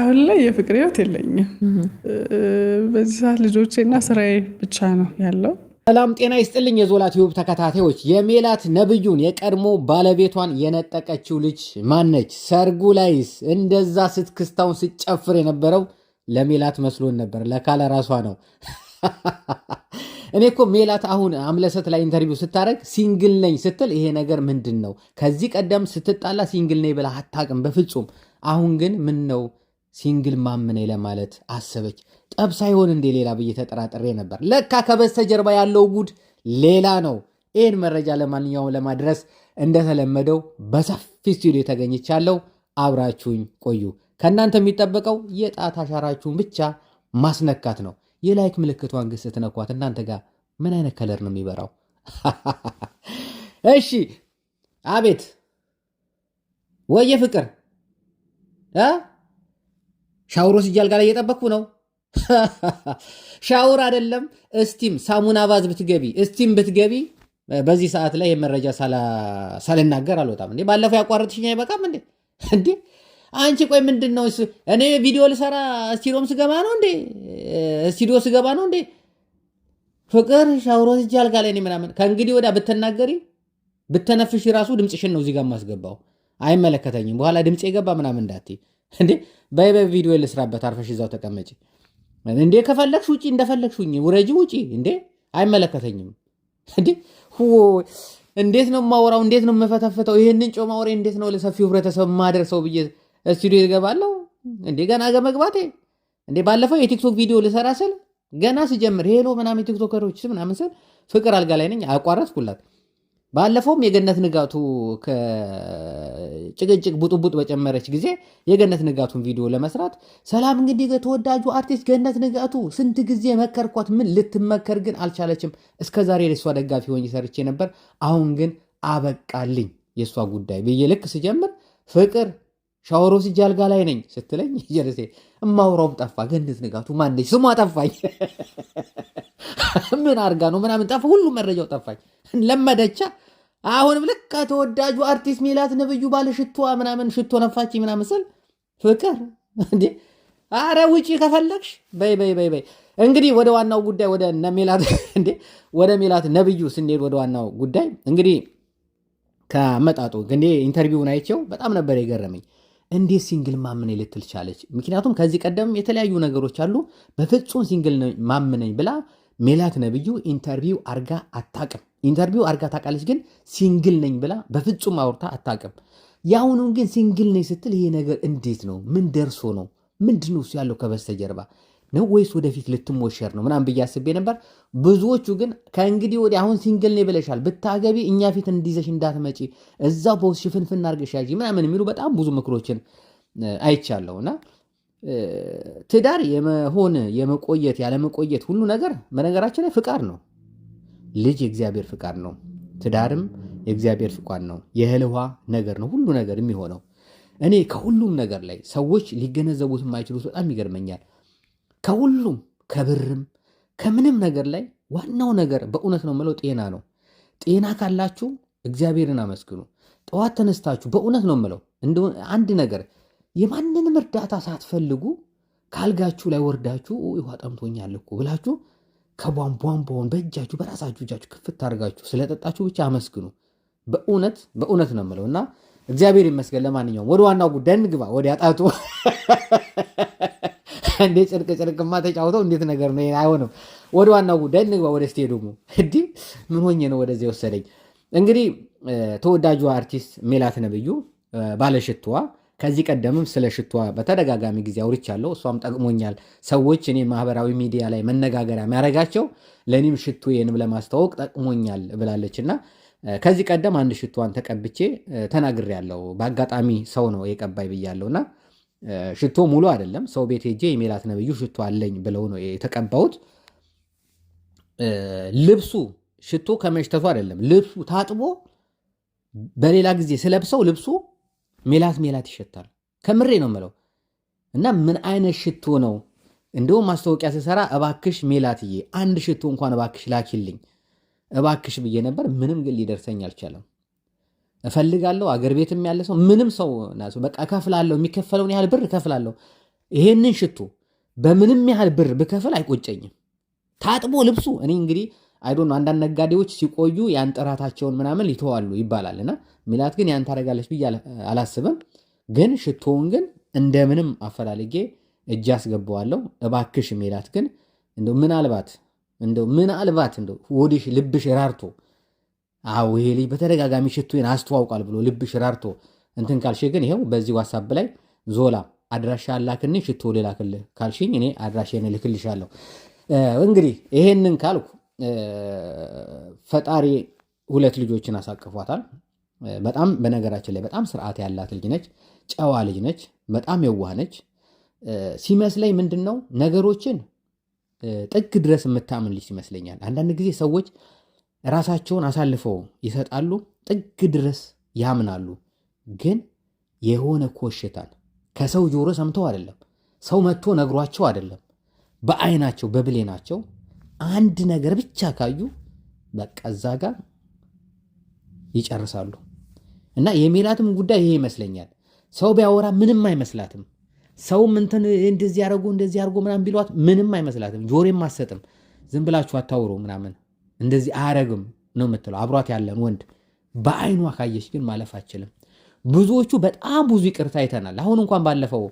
አሁን ላይ የፍቅር ህይወት የለኝም። በዚህ ሰዓት ልጆቼና ስራዬ ብቻ ነው ያለው። ሰላም ጤና ይስጥልኝ የዞላ ቲዩብ ተከታታዮች። የሜላት ነብዩን የቀድሞ ባለቤቷን የነጠቀችው ልጅ ማነች? ሰርጉ ላይስ እንደዛ ስትክስታውን ስጨፍር የነበረው ለሜላት መስሎን ነበር። ለካለ ራሷ ነው። እኔ እኮ ሜላት አሁን አምለሰት ላይ ኢንተርቪው ስታደርግ ሲንግል ነኝ ስትል ይሄ ነገር ምንድን ነው? ከዚህ ቀደም ስትጣላ ሲንግል ነኝ ብላ አታውቅም በፍጹም። አሁን ግን ምን ነው ሲንግል ማምነ ለማለት አሰበች። ጠብ ሳይሆን እንደ ሌላ ብዬ ተጠራጥሬ ነበር። ለካ ከበስተጀርባ ያለው ጉድ ሌላ ነው። ይህን መረጃ ለማንኛውም ለማድረስ እንደተለመደው በሰፊ ስቱዲዮ ተገኝቻለሁ። አብራችሁኝ ቆዩ። ከእናንተ የሚጠበቀው የጣት አሻራችሁን ብቻ ማስነካት ነው። የላይክ ምልክቷን ግን ስትነኳት እናንተ ጋር ምን አይነት ከለር ነው የሚበራው? እሺ አቤት ወየ ፍቅር ሻውሮ ሲጃል ጋር እየጠበቅኩ ነው። ሻውር አይደለም እስቲም ሳሙና ባዝ ብትገቢ እስቲም ብትገቢ በዚህ ሰዓት ላይ የመረጃ ሳልናገር አልወጣም። እንዴ ባለፈው ያቋረጥሽኝ አይበቃም እንዴ? እንዴ አንቺ ቆይ ምንድን ነው? እኔ ቪዲዮ ልሰራ ስቱዲዮም ስገባ ነው እንዴ? ስቱዲዮ ስገባ ነው እንዴ? ፍቅር ሻውሮ ሲጃል ጋር ላይ ምናምን ከእንግዲህ ወዲያ ብትናገሪ ብትነፍሽ ራሱ ድምፅሽን ነው እዚህ ጋር ማስገባው። አይመለከተኝም። በኋላ ድምፅ የገባ ምናምን እንዳትይ እንዴ። በቪዲዮ ልስራበት፣ አርፈሽ እዛው ተቀመጪ እንዴ። ከፈለግሽ ውጪ፣ እንደፈለግሽ ሁኚ፣ ውረጂ፣ ውጪ እንዴ። አይመለከተኝም እንዴ። እንዴት ነው የማወራው? እንዴት ነው የምፈተፍተው? ይሄንን ጮማ ወሬ እንዴት ነው ለሰፊው ህብረተሰብ ማደርሰው ብዬ ስቱዲዮ ይገባለሁ እንዴ? ገና ገመግባቴ እንዴ። ባለፈው የቲክቶክ ቪዲዮ ልሰራ ስል ገና ስጀምር ሄሎ ምናምን ቲክቶከሮች ምናምን ስል ፍቅር አልጋ ላይ ነኝ፣ አቋረጥኩላት። ባለፈውም የገነት ንጋቱ ከጭቅጭቅ ቡጥቡጥ በጨመረች ጊዜ የገነት ንጋቱን ቪዲዮ ለመስራት ሰላም እንግዲህ ተወዳጁ አርቲስት ገነት ንጋቱ ስንት ጊዜ መከርኳት፣ ምን ልትመከር ግን አልቻለችም። እስከዛሬ የሷ ደጋፊ ሆኜ ሰርቼ ነበር። አሁን ግን አበቃልኝ የሷ ጉዳይ ብዬ ልክ ስጀምር ፍቅር ሻወሮ ሲጃ አልጋ ላይ ነኝ ስትለኝ ጀርሴ እማውራውም ጠፋ። ገነት ንጋቱ ማነች? ስሟ ጠፋኝ። ምን አርጋ ነው ምናምን ጠፋ። ሁሉ መረጃው ጠፋኝ። ለመደቻ። አሁንም ልክ ተወዳጁ አርቲስት ሜላት ነብዩ ባለ ሽቶ ምናምን ሽቶ ነፋች ምናምን ስል ፍቅር እንዴ አረ ውጪ ከፈለግሽ በይ በይ በይ በይ። እንግዲህ ወደ ዋናው ጉዳይ ወደ ሜላት እንዴ ወደ ሜላት ነብዩ ስንሄድ ወደ ዋናው ጉዳይ እንግዲህ ከመጣጡ እንግዲህ ኢንተርቪውን አይቼው በጣም ነበር የገረመኝ። እንዴት ሲንግል ማምነኝ ልትል ቻለች? ምክንያቱም ከዚህ ቀደም የተለያዩ ነገሮች አሉ። በፍጹም ሲንግል ማምነኝ ብላ ሜላት ነብዩ ኢንተርቪው አርጋ አታቅም። ኢንተርቪው አርጋ ታውቃለች፣ ግን ሲንግል ነኝ ብላ በፍጹም አውርታ አታቅም። የአሁኑን ግን ሲንግል ነኝ ስትል ይሄ ነገር እንዴት ነው? ምን ደርሶ ነው? ምንድን ነው እሱ ያለው ከበስተጀርባ ነው ወይስ ወደፊት ልትሞሸር ነው ምናምን ብዬ አስቤ ነበር። ብዙዎቹ ግን ከእንግዲህ ወዲህ አሁን ሲንግል ነኝ ብለሻል፣ ብታገቢ እኛ ፊት እንዲዘሽ እንዳትመጪ፣ እዛው በውስጥ ሽፍንፍን አድርገሽ ያዢ ምናምን የሚሉ በጣም ብዙ ምክሮችን አይቻለሁ። እና ትዳር የመሆን የመቆየት ያለመቆየት ሁሉ ነገር በነገራችን ላይ ፍቃድ ነው። ልጅ የእግዚአብሔር ፍቃድ ነው። ትዳርም የእግዚአብሔር ፍቃድ ነው። የህልዋ ነገር ነው ሁሉ ነገር የሚሆነው። እኔ ከሁሉም ነገር ላይ ሰዎች ሊገነዘቡት የማይችሉት በጣም ይገርመኛል። ከሁሉም ከብርም ከምንም ነገር ላይ ዋናው ነገር በእውነት ነው የምለው ጤና ነው። ጤና ካላችሁ እግዚአብሔርን አመስግኑ። ጠዋት ተነስታችሁ በእውነት ነው የምለው አንድ ነገር የማንንም እርዳታ ሳትፈልጉ ካልጋችሁ ላይ ወርዳችሁ ውሃ ጠምቶኛል እኮ ብላችሁ ከቧንቧን በእጃችሁ በራሳችሁ እጃችሁ ክፍት አድርጋችሁ ስለጠጣችሁ ብቻ አመስግኑ። በእውነት ነው የምለው እና እግዚአብሔር ይመስገን። ለማንኛውም ወደ ዋናው ጉዳይ እንግባ። ወደ ያጣቱ እንዴ ጭርቅማ ተጫውተው እንዴት ነገር ነው አይሆንም። ወደ ዋናው ጉዳይ እንግባ። ወደ ስቴዲየሙ እንዲህ ምን ሆኜ ነው ወደዚህ ወሰደኝ። እንግዲህ ተወዳጁ አርቲስት ሜላት ነብዩ ባለሽቷዋ ከዚህ ቀደምም ስለ ሽቷ በተደጋጋሚ ጊዜ አውርቻለሁ። እሷም ጠቅሞኛል። ሰዎች እኔ ማህበራዊ ሚዲያ ላይ መነጋገሪያ የሚያደርጋቸው ለእኔም ሽቶዬንም ለማስተዋወቅ ጠቅሞኛል ብላለችና ከዚህ ቀደም አንድ ሽቷን ተቀብቼ ተናግሬያለሁ። በአጋጣሚ ሰው ነው የቀባይ ብያለሁና ሽቶ ሙሉ አይደለም። ሰው ቤት ሄጄ የሜላት ነብዩ ሽቶ አለኝ ብለው ነው የተቀባሁት። ልብሱ ሽቶ ከመሽተቱ አይደለም፣ ልብሱ ታጥቦ በሌላ ጊዜ ስለብሰው ልብሱ ሜላት ይሸታል። ከምሬ ነው የምለው። እና ምን አይነት ሽቶ ነው? እንደውም ማስታወቂያ ስሰራ እባክሽ ሜላትዬ አንድ ሽቶ እንኳን እባክሽ ላኪልኝ እባክሽ ብዬ ነበር። ምንም ግን ሊደርሰኝ አልቻለም። እፈልጋለሁ አገር ቤትም ያለ ሰው ምንም ሰው ናሱ በቃ ከፍላለሁ፣ የሚከፈለውን ያህል ብር ከፍላለሁ። ይሄንን ሽቶ በምንም ያህል ብር ብከፍል አይቆጨኝም። ታጥቦ ልብሱ እኔ እንግዲህ አይዶን አንዳንድ ነጋዴዎች ሲቆዩ ያን ጥራታቸውን ምናምን ይተዋሉ ይባላል እና ሜላት ግን ያን ታደርጋለች ብዬ አላስብም። ግን ሽቶውን ግን እንደምንም አፈላልጌ እጅ አስገባዋለሁ። እባክሽ ሜላት ግን ምናልባት ወዲሽ ልብሽ ራርቶ ይሄ ልጅ በተደጋጋሚ ሽቶን አስተዋውቃል ብሎ ልብሽ ራርቶ እንትን ካልሽ ግን ይኸው በዚህ ዋትስአፕ ላይ ዞላ አድራሻ አላክልኝ ሽቶ ልላክልህ ካልሽኝ እኔ አድራሻዬን እልክልሻለሁ። እንግዲህ ይሄንን ካልኩ ፈጣሪ 2 ልጆችን አሳቅፏታል። በጣም በነገራችን ላይ በጣም ስርዓት ያላት ልጅ ነች፣ ጨዋ ልጅ ነች፣ በጣም የዋህ ነች። ሲመስለኝ ምንድነው ነገሮችን ጥግ ድረስ የምታምን ልጅ ይመስለኛል። አንዳንድ ጊዜ ሰዎች ራሳቸውን አሳልፈው ይሰጣሉ፣ ጥግ ድረስ ያምናሉ። ግን የሆነ ኮሽታን ከሰው ጆሮ ሰምተው አይደለም፣ ሰው መጥቶ ነግሯቸው አይደለም፣ በአይናቸው በብሌናቸው አንድ ነገር ብቻ ካዩ በቃ እዛ ጋር ይጨርሳሉ። እና የሜላትም ጉዳይ ይሄ ይመስለኛል። ሰው ቢያወራ ምንም አይመስላትም። ሰውም እንትን እንደዚህ ያደርጉ ምናምን ቢሏት ምንም አይመስላትም። ጆሮም አትሰጥም። ዝም ብላችሁ አታውሩ ምናምን እንደዚህ አያረግም ነው የምትለው። አብሯት ያለን ወንድ በአይኗ ካየች ግን ማለፍ አችልም። ብዙዎቹ በጣም ብዙ ይቅርታ አይተናል። አሁን እንኳን ባለፈው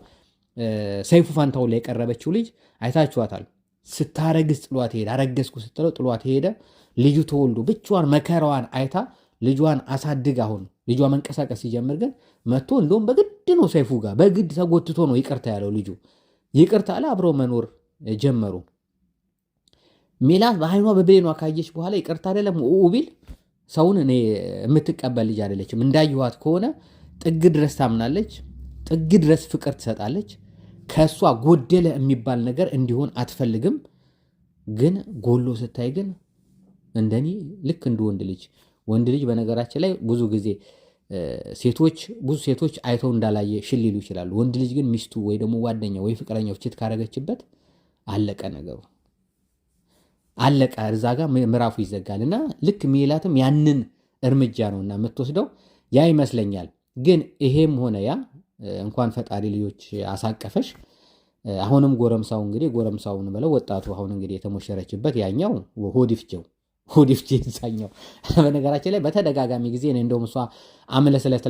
ሰይፉ ፋንታውን ላይ የቀረበችው ልጅ አይታችኋታል። ስታረግዝ ጥሏት ሄደ። አረገዝኩ ስትለው ጥሏት ሄደ። ልጁ ተወልዶ ብቻዋን መከራዋን አይታ ልጇን አሳድግ አሁን ልጇ መንቀሳቀስ ሲጀምር ግን መጥቶ እንደውም በግድ ነው ሰይፉ ጋር በግድ ተጎትቶ ነው ይቅርታ ያለው። ልጁ ይቅርታ አለ። አብረው መኖር ጀመሩ። ሜላት በአይኗ በብሌኗ ካየች በኋላ ይቅርታ አይደለም ቢል ሰውን እኔ የምትቀበል ልጅ አይደለችም። እንዳየኋት ከሆነ ጥግ ድረስ ታምናለች፣ ጥግ ድረስ ፍቅር ትሰጣለች። ከእሷ ጎደለ የሚባል ነገር እንዲሆን አትፈልግም። ግን ጎሎ ስታይ ግን እንደኔ ልክ እንደ ወንድ ልጅ በነገራችን ላይ ብዙ ጊዜ ብዙ ሴቶች አይተው እንዳላየ ሽሊሉ ይችላሉ። ወንድ ልጅ ግን ሚስቱ ወይ ደግሞ ጓደኛ ወይ ፍቅረኛው ችት ካረገችበት አለቀ ነገሩ፣ አለቀ። እዛ ጋር ምዕራፉ ይዘጋል። እና ልክ ሜላትም ያንን እርምጃ ነው እና የምትወስደው ያ ይመስለኛል። ግን ይሄም ሆነ ያ እንኳን ፈጣሪ ልጆች አሳቀፈሽ። አሁንም ጎረምሳውን ብለው ወጣቱ አሁን እንግዲህ የተሞሸረችበት ያኛው ሆዲፍቼ ይዛኛው በነገራችን ላይ በተደጋጋሚ ጊዜ እኔ እንደውም እሷ አመለስለት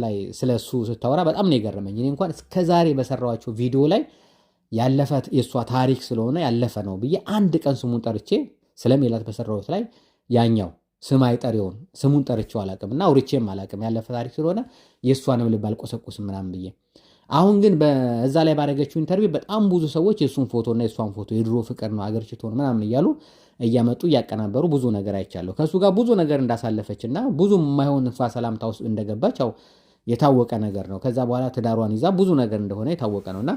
ላይ ስለሱ ስታወራ በጣም ነው የገረመኝ። እኔ እንኳን እስከዛሬ በሰራኋቸው ቪዲዮ ላይ ያለፈ የእሷ ታሪክ ስለሆነ ያለፈ ነው ብዬ አንድ ቀን ስሙን ጠርቼ ስለሜላት በሰራሁት ላይ ያኛው ስም አይጠሪውን ስሙን ጠርቼው አላቅም እና አውርቼም አላቅም። ያለፈ ታሪክ ስለሆነ የእሷንም ልብ አልቆሰቁስም ምናምን ብዬ። አሁን ግን በዛ ላይ ባደረገችው ኢንተርቪው በጣም ብዙ ሰዎች የእሱን ፎቶና የእሷን ፎቶ የድሮ ፍቅር ነው አገር ችቶን ምናምን እያሉ እያመጡ እያቀናበሩ ብዙ ነገር አይቻለሁ። ከእሱ ጋር ብዙ ነገር እንዳሳለፈች እና ብዙ የማይሆን እንኳ ሰላምታ ውስጥ እንደገባች ያው የታወቀ ነገር ነው። ከዛ በኋላ ትዳሯን ይዛ ብዙ ነገር እንደሆነ የታወቀ ነው። እና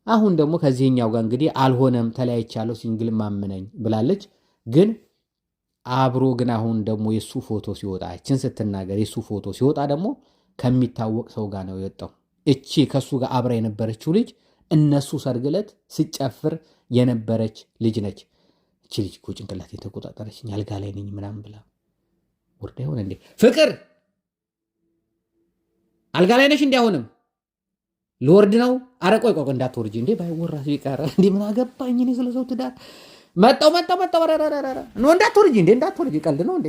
አሁን ደግሞ ከዚህኛው ጋር እንግዲህ አልሆነም ተለያይቻለሁ ሲንግል ማምነኝ ብላለች። ግን አብሮ ግን አሁን ደግሞ የሱ ፎቶ ሲወጣ እችን ስትናገር የሱ ፎቶ ሲወጣ ደግሞ ከሚታወቅ ሰው ጋር ነው የወጣው። እቺ ከሱ ጋር አብራ የነበረችው ልጅ እነሱ ሰርግ ዕለት ስጨፍር የነበረች ልጅ ነች። እቺ ልጅ እኮ ጭንቅላት የተቆጣጠረችኝ አልጋ ላይ ነኝ ምናምን ብላ ወርዳ ይሆን እንዴ? ፍቅር አልጋ ላይ ነሽ እንዴ? አሁንም ልወርድ ነው። አረ ቆይ እንዳትወርጂ እንዴ! ባይወራስ ቢቀር እንዴ ምን አገባኝ እኔ ስለሰው ትዳር። መጣው ነው እንዳትወርጂ እንዴ! እንዳትወርጂ ቀልድ ነው እንዴ?